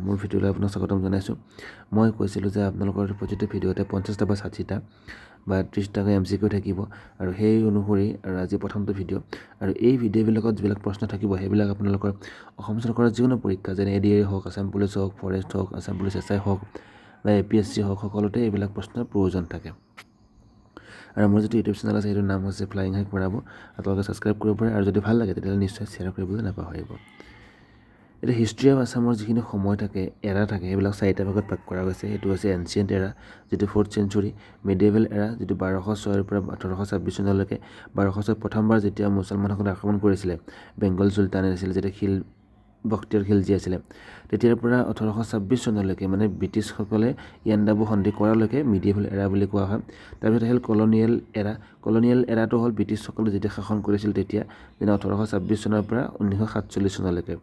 মোৰ ভিডিঅ'লৈ আপোনাক স্বাগতম জনাইছোঁ। মই কৈছিলোঁ যে আপোনালোকৰ প্ৰতিটো ভিডিঅ'তে 50টা বা 60টা বা 30টাকৈ MCQ থাকিব আৰু সেই অনুসৰি আৰু আজি প্ৰথমটো ভিডিঅ' আৰু এই ভিডিঅ'বিলাকত যিবিলাক প্ৰশ্ন থাকিব সেইবিলাক আপোনালোকৰ অসম চৰকাৰৰ যিকোনো পৰীক্ষা যেনে ADA হওক, আছাম পুলিচ হওক, ফৰেষ্ট হওক, আছাম পুলিচ SI হওক বা APSC হওক, সকলোতে এইবিলাক প্ৰশ্নৰ প্ৰয়োজন থাকে। আৰু মোৰ যিটো ইউটিউব চেনেল আছে সেইটোৰ নাম হৈছে ফ্লাইং হাইক পঢ়াব। আপোনালোকে ছাবস্ক্ৰাইব কৰিব পাৰে আৰু যদি ভাল লাগে তেতিয়াহ'লে নিশ্চয় শ্বেয়াৰ কৰিবলৈ নাপাহৰিব। এতিয়া হিষ্ট্ৰী অফ আছামৰ যিখিনি সময় থাকে, এৰা থাকে, সেইবিলাক 4টা ভাগত ভাগ কৰা হৈছে। সেইটো হৈছে এনচিয়েণ্ট এৰা, যিটো 4th চেঞ্চুৰী, মিডিয়েভেল এৰা, যিটো 1206 পৰা 1826 চনলৈকে। 1206 প্ৰথমবাৰ যেতিয়া মুছলমানসকলে আক্ৰমণ কৰিছিলে, বেংগল চুলতানে আছিলে, যেতিয়া বখতিয়াৰ খিলজী আছিলে, তেতিয়াৰ পৰা 1826 চনলৈকে মানে ব্ৰিটিছসকলে ইয়াণ্ডাবু সন্ধি কৰালৈকে মিডিয়েভেল এৰা বুলি কোৱা হয়। তাৰপিছত আহিল কলনিয়েল এৰা। কলনিয়েল এৰাটো হ'ল ব্ৰিটিছসকলে যেতিয়া শাসন কৰিছিল তেতিয়া, যেনে 1826 চনৰ পৰা 1947 চনলৈকে।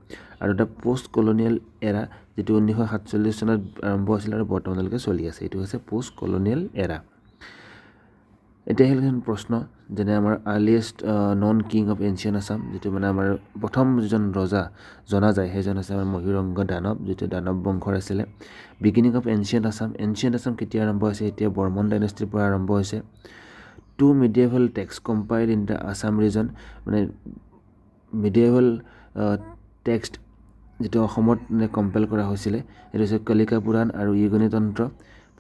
আৰু এটা পষ্ট কলনিয়েল এৰা, যিটো 1947 চনত আৰম্ভ হৈছিল আৰু বৰ্তমানলৈকে চলি আছে। এইটো হৈছে পষ্ট কলনিয়েল এৰা। এতিয়া আহিল প্ৰশ্ন, যেনে আমাৰ earliest non king of ancient Assam, যিটো মানে আমাৰ প্ৰথম যিজন ৰজা জনা যায় সেইজন হৈছে আমাৰ মহীৰংগ দানৱ, যিটো দানৱ বংশৰ আছিলে। Beginning of ancient Assam. Ancient Assam কেতিয়া আৰম্ভ হৈছে? এতিয়া বৰ্মন ডাইনেষ্টিৰ পৰা আৰম্ভ হৈছে। 2 medieval text compiled in the Assam region, মানে মিডিয়েভেল টেক্সট যিটো অসমত কম্পাইল কৰা হৈছিলে, সেইটো হৈছে কলিকা পুৰাণ আৰু ইগনিতন্ত্ৰ।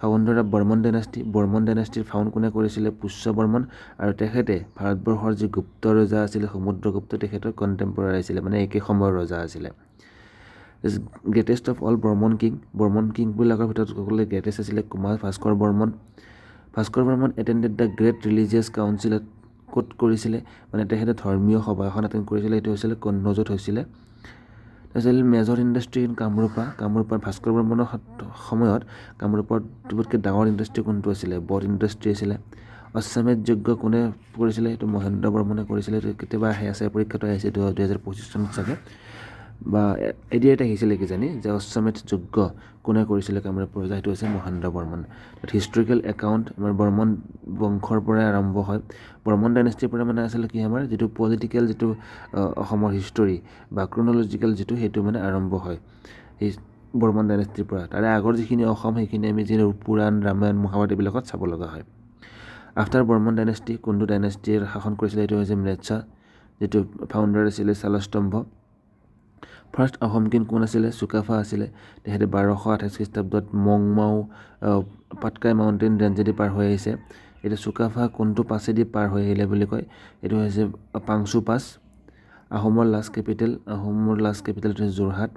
Founder of Varman dynasty. Varman ডাইনেষ্টিৰ ফাউণ্ড কোনে কৰিছিলে? পুষ্য বৰ্মন। আৰু তেখেতে ভাৰতবৰ্ষৰ যি গুপ্ত ৰজা আছিলে সমুদ্ৰগুপ্ত, তেখেতৰ কণ্টেম্পৰাৰী আছিলে, মানে একে সময়ৰ ৰজা আছিলে। Greatest of all Varman king. Varman কিংবিলাকৰ ভিতৰত সকলোৱে গ্ৰেটেষ্ট আছিলে Kumar Bhaskar Varman. Bhaskar Varman attended the great religious council. ক'ত কৰিছিলে? মানে তেখেতে ধৰ্মীয় সভা এখন এটেণ্ড কৰিছিলে, এইটো হৈছিলে কন্নৌজত হৈছিলে। তাৰপিছত মেজৰ ইণ্ডাষ্ট্ৰী ইন কামৰূপা। কামৰূপৰ ভাস্কৰ বৰ্মনৰ সময়ত কামৰূপৰ চবতকৈ ডাঙৰ ইণ্ডাষ্ট্ৰী কোনটো আছিলে? বট ইণ্ডাষ্ট্ৰী আছিলে। অশ্বমেধ যজ্ঞ কোনে কৰিছিলে? সেইটো মহেন্দ্ৰ বৰ্মনে কৰিছিলে। এইটো কেতিয়াবা আহে আছে, পৰীক্ষাটো আহিছে 2025 চনত চাগে, বা এডিআইত আহিছিলে কিজানি, যে অশ্বমেধ যজ্ঞ কোনে কৰিছিলে কামৰূপৰ ৰজা? সেইটো হৈছে মহেন্দ্ৰ বৰ্মন। হিষ্ট্ৰিকেল একাউণ্ট আমাৰ বৰ্মন বংশৰ পৰাই আৰম্ভ হয়। বৰ্মন ডাইনেষ্টিৰ পৰা মানে আছিলে কি, আমাৰ যিটো পলিটিকেল যিটো অসমৰ হিষ্টৰী বা ক্ৰনলজিকেল যিটো, সেইটো মানে আৰম্ভ হয় এই বৰ্মন ডাইনেষ্টিৰ পৰা। তাৰে আগৰ যিখিনি অসম সেইখিনি আমি যি পুৰাণ, ৰামায়ণ, মহাভাৰত এইবিলাকত চাব লগা হয়। আফটাৰ বৰ্মন ডাইনেষ্টি কোনটো ডাইনেষ্টিয়ে শাসন কৰিছিলে? এইটো হৈছে মৃচ্ছা, যিটো ফাউণ্ডাৰ আছিলে শালস্তম্ভ। ফাৰ্ষ্ট আহোম কিং কোন আছিলে? চুকাফা আছিলে। তেখেতে 1228 খ্ৰীষ্টাব্দত মংমাও পাটকাই মাউণ্টেইন ৰেঞ্জেদি পাৰ হৈ আহিছে। এতিয়া চুকাফা কোনটো পাছেদি পাৰ হৈ আহিলে বুলি কয়? এইটো হৈছে পাংচু পাছ। আহোমৰ লাষ্ট কেপিটেল। আহোমৰ লাষ্ট কেপিটেল হৈছে যোৰহাট।